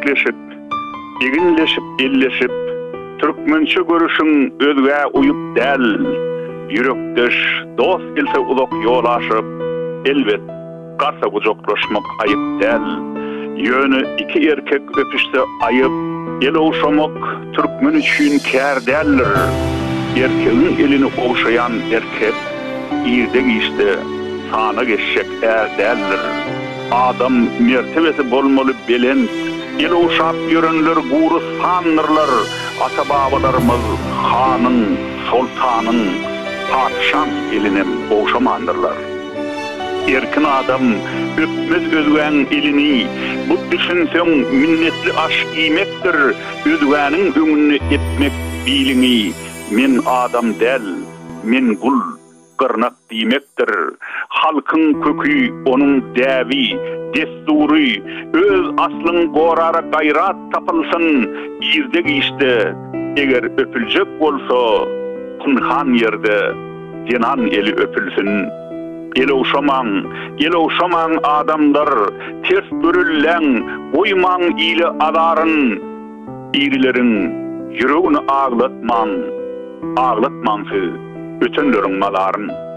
birleşip, eginleşip, elleşip, Türkmençe görüşün özgä uyup del, yürekdeş, dost gelse ulak yol aşıp, elbet, garsa kucaklaşmak ayıp del, yönü iki erkek öpüşse ayıp, el oğuşamak Türkmen üçün kär derler, erkeğin elini oğuşayan erkek, iyide giyişte, sana geçecek derler. Adam mertebesi bolmalı belent, el uşap yörünler guru sanırlar, ata-babalarımız hanın, sultanın, padişan elinem oğuşamandırlar. Erkin adam öpmez özgän elini, bu düşünsen minnetli aş giymektir, özgänin öňünde etmek bilini, men adam del, men kul, gırnak diýmekdir. Halkın kökü onun däwi, desturi, öz aslyň gorara gayrat tapylsyn, ýerde giyişde, eger öpüljek bolsa, kınhan yerde, cenan eli öpülsün. El oşamaň adamlar, ters görüllen, boymaň ýyly adaryn, ýylylaryň yüregini ağlatmaň, ötenleriň malaryn.